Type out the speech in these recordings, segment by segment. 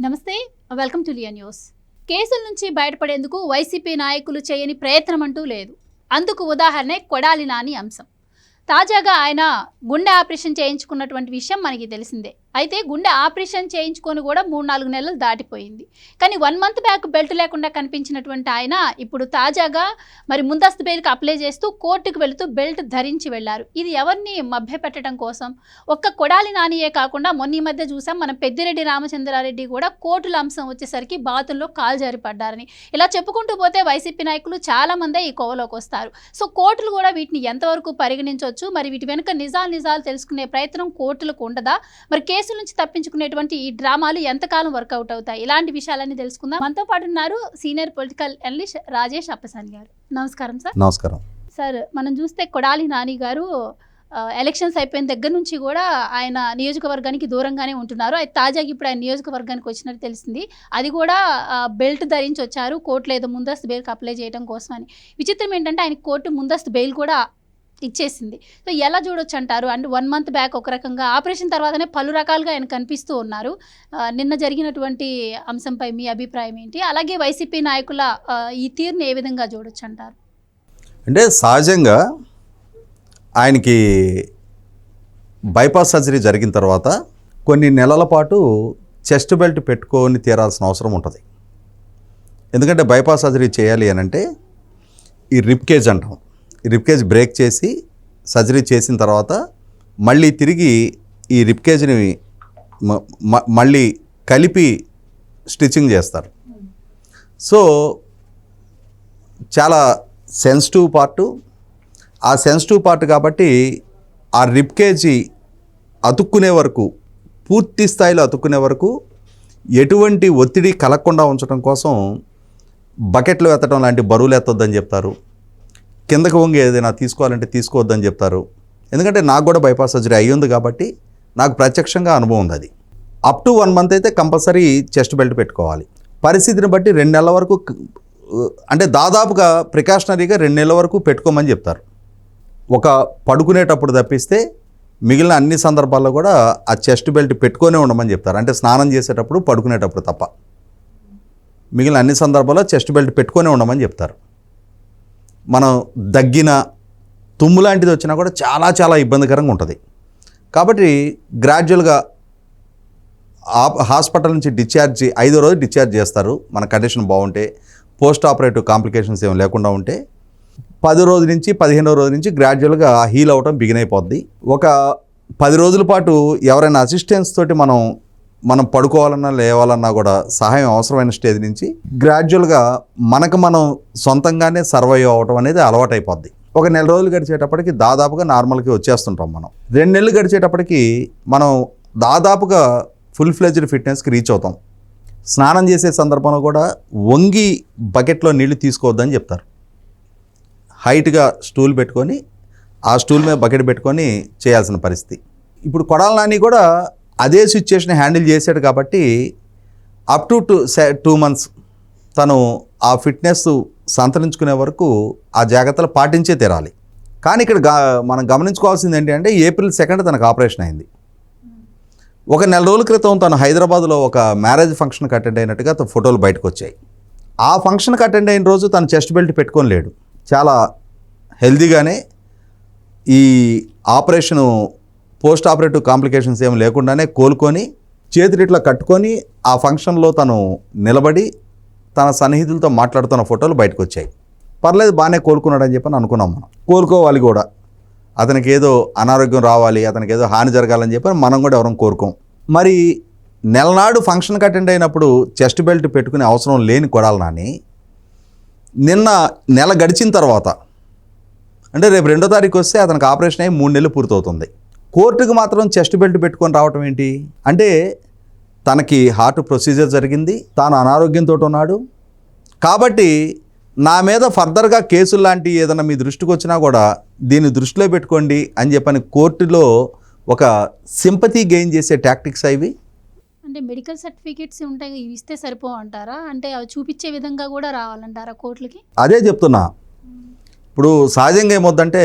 నమస్తే, welcome to Liya news. కేసుల నుంచి బయటపడేందుకు వైసీపీ నాయకులు చేయని ప్రయత్నం అంటూ లేదు. అందుకు ఉదాహరణే కొడాలి నాని అంశం. తాజాగా ఆయన గుండె ఆపరేషన్ చేయించుకున్నటువంటి విషయం మనకి తెలిసిందే. అయితే గుండె ఆపరేషన్ చేయించుకొని కూడా 3-4 నెలలు దాటిపోయింది. కానీ 1 మంత్ బ్యాక్ బెల్ట్ లేకుండా కనిపించినటువంటి ఆయన ఇప్పుడు తాజాగా మరి ముందస్తు బెయిల్కి అప్లై చేస్తూ కోర్టుకు వెళుతూ బెల్ట్ ధరించి వెళ్లారు. ఇది ఎవరిని మభ్యపెట్టడం కోసం? ఒక్క కొడాలి నానియే కాకుండా మొన్న ఈ మధ్య చూసాం, మన పెద్దిరెడ్డి రామచంద్రారెడ్డి కూడా కోర్టుల అంశం వచ్చేసరికి బాతుల్లో కాలు జారి పడ్డారని. ఇలా చెప్పుకుంటూ పోతే వైసీపీ నాయకులు చాలా మందే ఈ కోవలోకి వస్తారు. సో కోర్టులు కూడా వీటిని ఎంతవరకు పరిగణించవచ్చు, మరి వీటి వెనుక నిజాలు తెలుసుకునే ప్రయత్నం కోర్టులకు ఉండదా? మరి కేసుల నుంచి తప్పించుకునేటువంటి ఈ డ్రామాలు ఎంతకాలం వర్కౌట్ అవుతాయి? ఇలాంటి విషయాలన్నీ తెలుసుకుందాం. మనతో పాటు ఉన్నారు senior political analyst Rajesh Appasani గారు. నమస్కారం సార్. నమస్కారం సార్. మనం చూస్తే కొడాలి నాని గారు ఎలక్షన్స్ అయిపోయిన దగ్గర నుంచి కూడా ఆయన నియోజకవర్గానికి దూరంగానే ఉంటున్నారు. అయితే తాజాగా ఇప్పుడు ఆయన నియోజకవర్గానికి వచ్చినట్టు తెలిసింది. అది కూడా బెల్ట్ ధరించి వచ్చారు, కోర్టులో ఏదో ముందస్తు బెయిల్కి అప్లై చేయడం కోసం అని. విచిత్రం ఏంటంటే ఆయన కోర్టు ముందస్తు బెయిల్ కూడా ఇచ్చేసింది. సో ఎలా చూడొచ్చు అంటారు? అండ్ 1 మంత్ బ్యాక్ ఒక రకంగా, ఆపరేషన్ తర్వాతనే పలు రకాలుగా ఆయన కనిపిస్తూ ఉన్నారు. నిన్న జరిగినటువంటి అంశంపై మీ అభిప్రాయం ఏంటి? అలాగే వైసీపీ నాయకుల ఈ తీరుని ఏ విధంగా చూడొచ్చు అంటారు? అంటే సహజంగా ఆయనకి బైపాస్ సర్జరీ జరిగిన తర్వాత కొన్ని నెలల పాటు చెస్ట్ బెల్ట్ పెట్టుకొని తీరాల్సిన అవసరం ఉంటుంది. ఎందుకంటే బైపాస్ సర్జరీ చేయాలి అని అంటే ఈ రిప్ కేజ్ అంటాం. ఈ రిప్ కేజ్ బ్రేక్ చేసి సర్జరీ చేసిన తర్వాత మళ్ళీ తిరిగి ఈ రిప్ కేజ్ని మళ్ళీ కలిపి స్టిచ్చింగ్ చేస్తారు. సో చాలా సెన్సిటివ్ పార్టు. ఆ సెన్సిటివ్ పార్ట్ కాబట్టి ఆ రిప్ కేజీ అతుక్కునే వరకు, పూర్తి స్థాయిలో అతుక్కునే వరకు ఎటువంటి ఒత్తిడి కలగకుండా ఉంచడం కోసం బకెట్లు ఎత్తడం లాంటి బరువులు ఎత్తొద్దని చెప్తారు. కిందకు వంగి ఏదైనా తీసుకోవాలంటే తీసుకోవద్దని చెప్తారు. ఎందుకంటే నాకు కూడా బైపాస్ సర్జరీ అయ్యింది కాబట్టి నాకు ప్రత్యక్షంగా అనుభవం ఉంది. అది అప్ టు 1 మంత్ అయితే కంపల్సరీ చెస్ట్ బెల్ట్ పెట్టుకోవాలి. పరిస్థితిని బట్టి 2 నెలల వరకు, అంటే దాదాపుగా ప్రికాషనరీగా 2 నెలల వరకు పెట్టుకోమని చెప్తారు. ఒక పడుకునేటప్పుడు తప్పిస్తే మిగిలిన అన్ని సందర్భాల్లో కూడా ఆ చెస్ట్ బెల్ట్ పెట్టుకొనే ఉండమని చెప్తారు. అంటే స్నానం చేసేటప్పుడు, పడుకునేటప్పుడు తప్ప మిగిలిన అన్ని సందర్భాల్లో చెస్ట్ బెల్ట్ పెట్టుకొనే ఉండమని చెప్తారు. మనం దగ్గిన, తుమ్ము లాంటిది వచ్చినా కూడా చాలా చాలా ఇబ్బందికరంగా ఉంటుంది. కాబట్టి గ్రాడ్యువల్గా హాస్పిటల్ నుంచి డిశ్చార్జ్ 5వ రోజు డిశ్చార్జ్ చేస్తారు. మన కండిషన్ బాగుంటే, పోస్ట్ ఆపరేటివ్ కాంప్లికేషన్స్ ఏమి లేకుండా ఉంటే 10 రోజుల నుంచి 15వ రోజు నుంచి గ్రాడ్యువల్గా హీల్ అవ్వటం బిగిన్ అయిపోద్ది. ఒక 10 రోజుల పాటు ఎవరైనా అసిస్టెన్స్ తోటి మనం పడుకోవాలన్నా లేవాలన్నా కూడా సహాయం అవసరమైన స్టేజ్ నుంచి గ్రాడ్యువల్గా మనం సొంతంగానే సర్వైవ్ అవ్వటం అనేది అలవాటు అయిపోద్ది. ఒక 1 నెల రోజులు గడిచేటప్పటికి దాదాపుగా నార్మల్కి వచ్చేస్తుంటాం. మనం 2 నెలలు గడిచేటప్పటికి మనం దాదాపుగా ఫుల్ ఫ్లెడ్జ్డ్ ఫిట్నెస్కి రీచ్ అవుతాం. స్నానం చేసే సందర్భంలో కూడా వంగి బకెట్లో నీళ్లు తీసుకోవద్దని చెప్తారు. హైట్గా స్టూల్ పెట్టుకొని ఆ స్టూల్ మీద బకెట్ పెట్టుకొని చేయాల్సిన పరిస్థితి. ఇప్పుడు కొడాలి నాని కూడా అదే సిచ్యుయేషన్ హ్యాండిల్ చేశాడు కాబట్టి అప్ టు 2 మంత్స్ తను ఆ ఫిట్నెస్ సంతరించుకునే వరకు ఆ జాగ్రత్తలు పాటించే తీరాలి. కానీ ఇక్కడ మనం గమనించుకోవాల్సింది ఏంటంటే April 2 తనకు ఆపరేషన్ అయింది. ఒక 1 నెల రోజుల క్రితం తను హైదరాబాద్లో ఒక మ్యారేజ్ ఫంక్షన్కి అటెండ్ అయినట్టుగా ఫోటోలు బయటకు వచ్చాయి. ఆ ఫంక్షన్కి అటెండ్ అయిన రోజు తను చెస్ట్ బెల్ట్ పెట్టుకొని లేడు. చాలా హెల్దీగానే ఈ ఆపరేషను పోస్ట్ ఆపరేటివ్ కాంప్లికేషన్స్ ఏమి లేకుండానే కోలుకొని చేతులు ఇట్లా కట్టుకొని ఆ ఫంక్షన్లో తను నిలబడి తన సన్నిహితులతో మాట్లాడుతున్న ఫోటోలు బయటకు వచ్చాయి. పర్లేదు, బాగానే కోలుకున్నాడని చెప్పని అనుకున్నాం. మనం కోలుకోవాలి కూడా. అతనికి ఏదో అనారోగ్యం రావాలి, అతనికి ఏదో హాని జరగాలని చెప్పని మనం కూడా ఎవరం కోరుకోం. మరి నెలనాడు ఫంక్షన్కి అటెండ్ అయినప్పుడు చెస్ట్ బెల్ట్ పెట్టుకునే అవసరం లేని కొడాలి నాని నిన్న నెల గడిచిన తర్వాత, అంటే రేపు 2వ తారీఖు వస్తే అతనికి ఆపరేషన్ అయ్యి 3 నెలలు పూర్తవుతుంది. కోర్టుకు మాత్రం చెస్ట్ బెల్ట్ పెట్టుకొని రావటం ఏంటి అంటే, తనకి హార్ట్ ప్రొసీజర్ జరిగింది, తాను అనారోగ్యంతో ఉన్నాడు కాబట్టి నా మీద ఫర్దర్గా కేసులు లాంటి ఏదైనా మీ దృష్టికి వచ్చినా కూడా దీన్ని దృష్టిలో పెట్టుకోండి అని చెప్పని కోర్టులో ఒక సింపతి గెయిన్ చేసే టాక్టిక్స్ అవి. అంటే మెడికల్ సర్టిఫికేట్స్ ఉంటాయి, ఇస్తే సరిపోవంటారా? అంటే అవి చూపించే విధంగా కూడా రావాలంటారా కోర్టులకి? అదే చెప్తున్నా. ఇప్పుడు సహజంగా ఏమొద్దంటే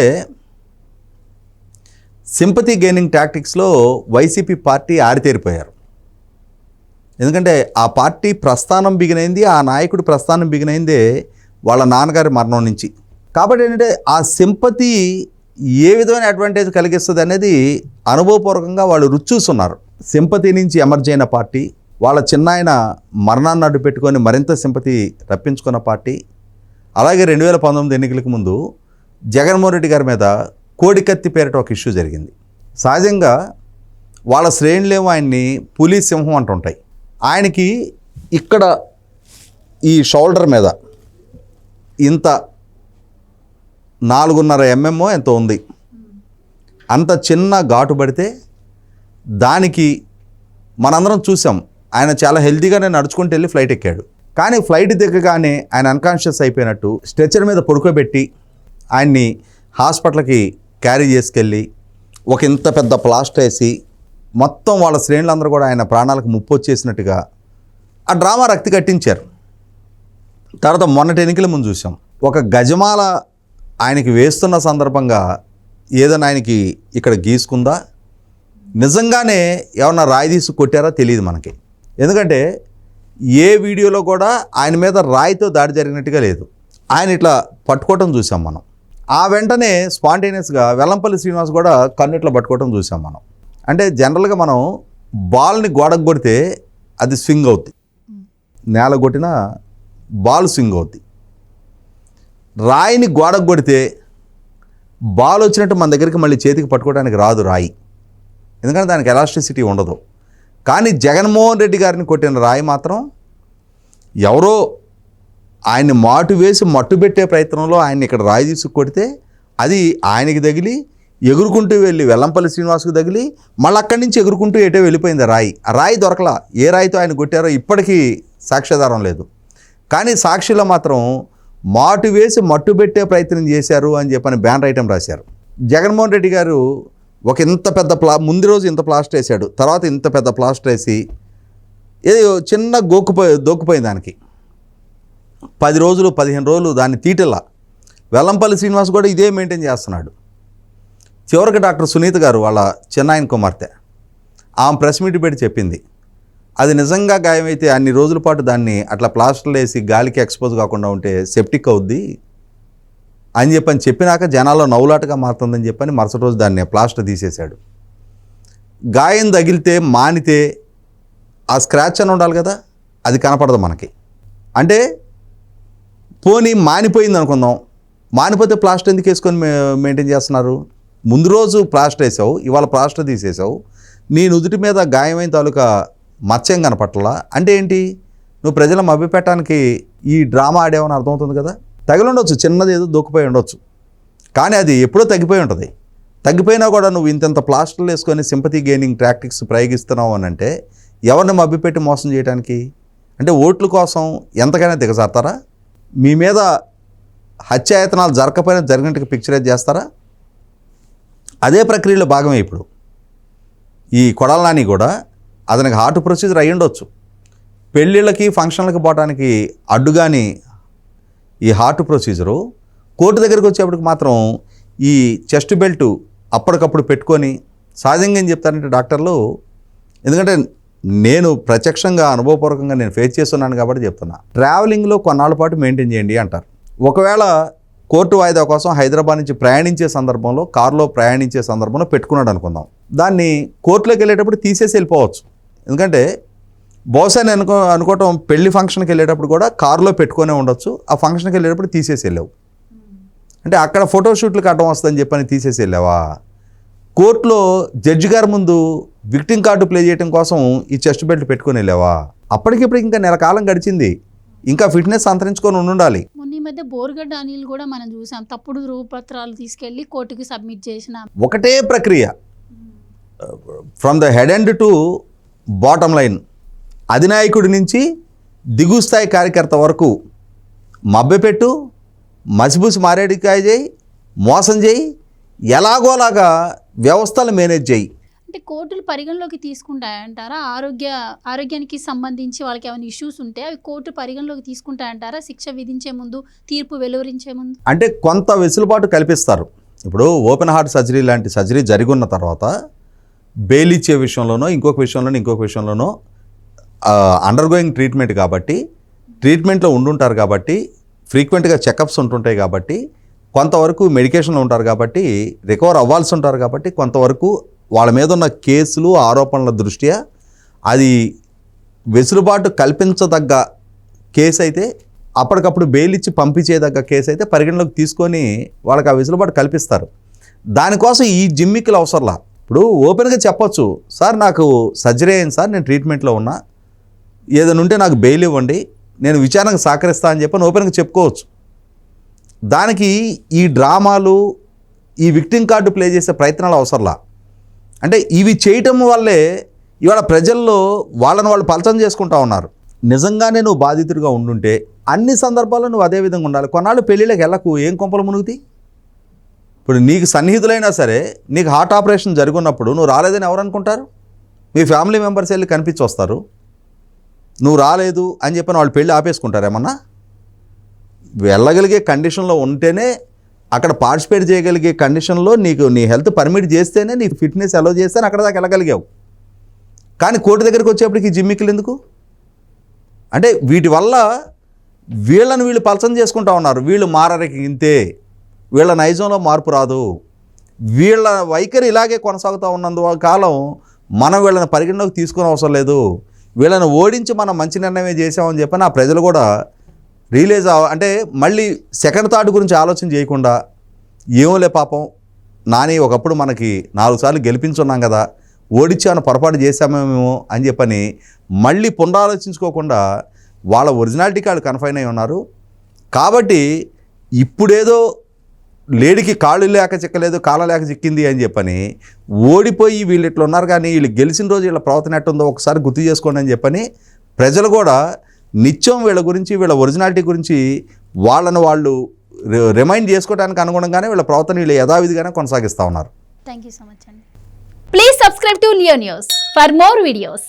సింపతి గెయినింగ్ టాక్టిక్స్లో వైసీపీ పార్టీ ఆరితేరిపోయారు. ఎందుకంటే ఆ పార్టీ ప్రస్థానం బిగినైంది, ఆ నాయకుడి ప్రస్థానం బిగినైందే వాళ్ళ నాన్నగారి మరణం నుంచి. కాబట్టి ఏంటంటే ఆ సింపతి ఏ విధమైన అడ్వాంటేజ్ కలిగిస్తుంది అనేది అనుభవపూర్వకంగా వాళ్ళు రుచి చూస్తున్నారు. సింపతి నుంచి ఎమర్జ్ అయిన పార్టీ, వాళ్ళ చిన్నాయన మరణాన్ని అడ్డు పెట్టుకొని మరింత సింపతి రప్పించుకున్న పార్టీ. అలాగే 2019 ఎన్నికలకు ముందు జగన్మోహన్ రెడ్డి గారి మీద కోడికత్తి పేరిట ఒక ఇష్యూ జరిగింది. సహజంగా వాళ్ళ శ్రేణులేమో ఆయన్ని పులి సింహం అంటుంటాయి. ఆయనకి ఇక్కడ ఈ షోల్డర్ మీద ఇంత 4.5 mm ఎంతో ఉంది. అంత చిన్న ఘాటు పడితే దానికి మనందరం చూసాం. ఆయన చాలా హెల్తీగానే నడుచుకుంటూ వెళ్ళి ఫ్లైట్ ఎక్కాడు. కానీ ఫ్లైట్ దిగగానే ఆయన అన్కాన్షియస్ అయిపోయినట్టు స్ట్రెచర్ మీద పడుకోబెట్టి ఆయన్ని హాస్పిటల్కి క్యారీ చేసుకెళ్ళి ఒక ఇంత పెద్ద ప్లాస్టర్ వేసి మొత్తం వాళ్ళ శ్రేణులందరూ కూడా ఆయన ప్రాణాలకు ముప్పు వచ్చేసినట్టుగా ఆ డ్రామా రక్తి కట్టించారు. తర్వాత మొన్నటి ఎన్నికల ముందు చూసాం, ఒక గజమాల ఆయనకి వేస్తున్న సందర్భంగా ఏదైనా ఆయనకి ఇక్కడ గీసుకుందా, నిజంగానే ఏమన్నా రాయి తీసి కొట్టారా తెలియదు మనకి. ఎందుకంటే ఏ వీడియోలో కూడా ఆయన మీద రాయితో దాడి జరిగినట్టుగా లేదు. ఆయన ఇట్లా పట్టుకోవటం చూసాం మనం. ఆ వెంటనే స్పాంటేనియస్గా వెల్లంపల్లి శ్రీనివాస్ కూడా కన్నిట్లో పట్టుకోవటం చూసాం మనం. అంటే జనరల్గా మనం బాల్ని గోడకు కొడితే అది స్వింగ్ అవుద్ది, నేల కొట్టిన బాల్ స్వింగ్ అవుద్ది. రాయిని గోడకు కొడితే బాల్ వచ్చినట్టు మన దగ్గరికి మళ్ళీ చేతికి పట్టుకోవడానికి రాదు రాయి, ఎందుకంటే దానికి ఎలాస్టిసిటీ ఉండదు. కానీ జగన్మోహన్ రెడ్డి గారిని కొట్టిన రాయి మాత్రం ఎవరో ఆయన్ని మాటు వేసి మట్టు పెట్టే ప్రయత్నంలో ఆయన్ని ఇక్కడ రాయి తీసుకు కొడితే అది ఆయనకి తగిలి ఎగురుకుంటూ వెళ్ళి వెల్లంపల్లి శ్రీనివాస్కి తగిలి మళ్ళీ అక్కడి నుంచి ఎగురుకుంటూ ఎటో వెళ్ళిపోయింది రాయి. ఆ రాయి దొరకలా. ఏ రాయితో ఆయన కొట్టారో ఇప్పటికీ సాక్ష్యాధారం లేదు. కానీ సాక్షిలో మాత్రం మాటు వేసి మట్టు పెట్టే ప్రయత్నం చేశారు అని చెప్పని బ్యానర్ ఐటమ్ రాశారు. జగన్మోహన్ రెడ్డి గారు ఒక ఇంత పెద్ద ముందు రోజు ఇంత ప్లాస్టర్ వేసాడు, తర్వాత ఇంత పెద్ద ప్లాస్టర్ వేసి ఏదో చిన్న దొక్కుపోయింది దానికి. 10 రోజులు 15 రోజులు దాన్ని తీటలా. వెల్లంపల్లి శ్రీనివాస్ కూడా ఇదే మెయింటైన్ చేస్తున్నాడు. చివరికి డాక్టర్ సునీత గారు వాళ్ళ చిన్నాయన కుమార్తె ఆమె ప్రెస్ మీట్ పెట్టి చెప్పింది, అది నిజంగా గాయమైతే అన్ని రోజుల పాటు దాన్ని అట్లా ప్లాస్టర్లు వేసి గాలికి ఎక్స్పోజ్ కాకుండా ఉంటే సెప్టిక్ అవుద్ది అని చెప్పినాక జనాల్లో నవ్వులాటగా మారుతుందని చెప్పని మరుసటి రోజు దాన్ని ప్లాస్టర్ తీసేశాడు. గాయం తగిలితే మానితే ఆ స్క్రాచ్ అని ఉండాలి కదా, అది కనపడదు మనకి. అంటే పోనీ మానిపోయింది అనుకుందాం, మానిపోతే ప్లాస్టర్ ఎందుకు వేసుకొని మెయింటైన్ చేస్తున్నారు? ముందు రోజు ప్లాస్టర్ వేసావు, ఇవాళ ప్లాస్టర్ తీసేసావు, నీ నుదుటి మీద గాయమైన తాలూకా మత్స్యం కనపట్లా అంటే ఏంటి? నువ్వు ప్రజల మభ్యపెట్టడానికి ఈ డ్రామా ఆడేవని అర్థమవుతుంది కదా. తగిలి ఉండొచ్చు, చిన్నది ఏదో దొక్కిపోయి ఉండొచ్చు, కానీ అది ఎప్పుడో తగ్గిపోయి ఉంటుంది. తగ్గిపోయినా కూడా నువ్వు ఇంత ప్లాస్టర్లు వేసుకొని సింపతి గెయినింగ్ టాక్టిక్స్ ప్రయోగిస్తున్నావు అని అంటే ఎవరిని మభ్యపెట్టి మోసం చేయడానికి? అంటే ఓట్ల కోసం ఎంతకైనా దిగజారుతారా? మీ మీద హత్యాయతనాలు జరగకపోయినా జరిగినట్టుగా పిక్చరైజ్ చేస్తారా? అదే ప్రక్రియలో భాగమే ఇప్పుడు ఈ కొడాల నాని కూడా. అతనికి హార్ట్ ప్రొసీజర్ అయ్యి ఉండొచ్చు, పెళ్ళిళ్ళకి ఫంక్షన్లకి పోవడానికి అడ్డుగాని ఈ హార్ట్ ప్రొసీజరు కోర్టు దగ్గరికి వచ్చేప్పటికి మాత్రం ఈ చెస్ట్ బెల్ట్ అప్పటికప్పుడు పెట్టుకొని సహజంగా ఏం చెప్తారంటే డాక్టర్లు, ఎందుకంటే నేను ప్రత్యక్షంగా అనుభవపూర్వకంగా నేను ఫేస్ చేస్తున్నాను కాబట్టి చెప్తున్నా, ట్రావెలింగ్లో కొన్నాళ్ళ పాటు మెయింటైన్ చేయండి అంటారు. ఒకవేళ కోర్టు వాయిదా కోసం హైదరాబాద్ నుంచి ప్రయాణించే సందర్భంలో కారులో ప్రయాణించే సందర్భంలో పెట్టుకున్నాడు అనుకుందాం, దాన్ని కోర్టులోకి వెళ్ళేటప్పుడు తీసేసి వెళ్ళిపోవచ్చు. ఎందుకంటే బహుశా నేను అనుకోవటం పెళ్లి ఫంక్షన్కి వెళ్ళేటప్పుడు కూడా కారులో పెట్టుకునే ఉండొచ్చు, ఆ ఫంక్షన్కి వెళ్ళేటప్పుడు తీసేసి వెళ్ళావు అంటే అక్కడ ఫోటోషూట్లకు అడ్డం వస్తుందని చెప్పని తీసేసి వెళ్ళావా? కోర్టులో జడ్జి గారి ముందు విక్టింగ్ కార్డు ప్లే చేయడం కోసం ఈ చెస్ట్ బెల్ట్ పెట్టుకొని వెళ్ళావా? అప్పటికిప్పుడు ఇంకా నెల కాలం గడిచింది, ఇంకా ఫిట్నెస్ అంతరించుకొని ఉండాలి. మొన్న ఈ మధ్య బోర్గడ్డ అనిల్ కూడా మనం చూసాం, తప్పుడు ధృవపత్రాలు తీసుకెళ్లి కోర్టుకి సబ్మిట్ చేసిన ఒకటే ప్రక్రియ from the head end to bottom line, అధినాయకుడి నుంచి దిగు స్థాయి కార్యకర్త వరకు మభ్యపెట్టు, మసిబూసి మారేడికాయ చేయి, మోసం చేయి, ఎలాగోలాగా వ్యవస్థలు మేనేజ్ చేయి. అంటే కోర్టులు పరిగణలోకి తీసుకుంటాయంటారా? ఆరోగ్యానికి సంబంధించి వాళ్ళకి ఏమైనా ఇష్యూస్ ఉంటే అవి కోర్టు పరిగణలోకి తీసుకుంటాయంటారా శిక్ష విధించే ముందు, తీర్పు వెలువరించే ముందు? అంటే కొంత వెసులుబాటు కల్పిస్తారు. ఇప్పుడు ఓపెన్ హార్ట్ సర్జరీ లాంటి సర్జరీ జరిగి ఉన్న తర్వాత బెయిల్ ఇచ్చే విషయంలోనో ఇంకొక విషయంలోనో అండర్గోయింగ్ ట్రీట్మెంట్ కాబట్టి, ట్రీట్మెంట్లో ఉండుంటారు కాబట్టి, ఫ్రీక్వెంట్గా చెకప్స్ ఉంటుంటాయి కాబట్టి, కొంతవరకు మెడికేషన్లో ఉంటారు కాబట్టి, రికవర్ అవ్వాల్సి ఉంటారు కాబట్టి, కొంతవరకు వాళ్ళ మీద ఉన్న కేసులు ఆరోపణల దృష్ట్యా అది వెసులుబాటు కల్పించదగ్గ కేసు అయితే, అప్పటికప్పుడు బెయిల్ ఇచ్చి పంపించేదగ్గ కేసు అయితే పరిగణలోకి తీసుకొని వాళ్ళకి ఆ వెసులుబాటు కల్పిస్తారు. దానికోసం ఈ జిమ్మిక్కులు అవసరంలా. ఇప్పుడు ఓపెన్గా చెప్పొచ్చు, సార్ నాకు సర్జరీ అయింది సార్, నేను ట్రీట్మెంట్లో ఉన్నా, ఏదైనా ఉంటే నాకు బెయిల్ ఇవ్వండి, నేను విచారణకు సహకరిస్తా అని చెప్పని ఓపెన్గా చెప్పుకోవచ్చు. దానికి ఈ డ్రామాలు, ఈ విక్టిమ్ కార్డు ప్లే చేసే ప్రయత్నాలు అవసరంలా. అంటే ఇవి చేయటం వల్లే ఇవాళ ప్రజల్లో వాళ్ళని వాళ్ళు పలచన చేసుకుంటా ఉన్నారు. నిజంగానే నువ్వు బాధితుడిగా ఉండుంటే అన్ని సందర్భాల్లో నువ్వు అదే విధంగా ఉండాలి. కొన్నాళ్ళు పెళ్ళిళ్ళకి వెళ్ళకు, ఏం కొంపలు మునుగుతాయి? ఇప్పుడు నీకు సన్నిహితులైనా సరే నీకు హార్ట్ ఆపరేషన్ జరుగున్నప్పుడు నువ్వు రాలేదని ఎవరు అనుకుంటారు? మీ ఫ్యామిలీ మెంబర్స్ వెళ్ళి కనిపించి వస్తారు. నువ్వు రాలేదు అని చెప్పిన వాళ్ళు పెళ్ళి ఆపేసుకుంటారు ఏమన్నా? వెళ్ళగలిగే కండిషన్లో ఉంటేనే, అక్కడ పార్టిసిపేట్ చేయగలిగే కండిషన్లో నీకు నీ హెల్త్ పర్మిట్ చేస్తేనే, నీకు ఫిట్నెస్ అలో చేస్తేనే అక్కడ దాకా వెళ్ళగలిగావు. కానీ కోర్టు దగ్గరికి వచ్చేప్పటికి జిమ్మిక్కులు ఎందుకు? అంటే వీటి వల్ల వీళ్ళని వీళ్ళు పలచన చేసుకుంటా ఉన్నారు. వీళ్ళు మారరికి ఇంతే, వీళ్ళ నైజంలో మార్పు రాదు, వీళ్ళ వైఖరి ఇలాగే కొనసాగుతూ ఉన్నందు కాలం మనం వీళ్ళని పరిగణలోకి తీసుకునే అవసరం లేదు. వీళ్ళని ఓడించి మనం మంచి నిర్ణయమే చేసామని చెప్పని ఆ ప్రజలు కూడా రియలైజ్ అంటే మళ్ళీ సెకండ్ థాట్ గురించి ఆలోచన చేయకుండా, ఏమోలే పాపం నాని ఒకప్పుడు మనకి 4 సార్లు గెలిపించున్నాం కదా, ఓడించాను పొరపాటు చేశామేమో అని చెప్పని మళ్ళీ పునరాలోచించుకోకుండా వాళ్ళ ఒరిజినాలిటీకి వాళ్ళు కన్ఫైన్ అయి ఉన్నారు. కాబట్టి ఇప్పుడేదో లేడికి కాళ్ళు లేక చిక్కలేదు, కాళ్ళ లేక చిక్కింది అని చెప్పని ఓడిపోయి వీళ్ళు ఇట్లా ఉన్నారు, కానీ వీళ్ళు గెలిచిన రోజు వీళ్ళ ప్రవర్తన ఎట్టుందో ఒకసారి గుర్తు చేసుకోండి అని చెప్పని ప్రజలు కూడా నిత్యం వీళ్ళ గురించి, వీళ్ళ ఒరిజినాలిటీ గురించి వాళ్ళను వాళ్ళు రిమైండ్ చేసుకోవడానికి అనుగుణంగానే వీళ్ళ ప్రవర్తన వీళ్ళు యథావిధిగానే కొనసాగిస్తూ ఉన్నారు. థ్యాంక్ యూ సో మచ్ అండి. Please subscribe to Leo news for more videos.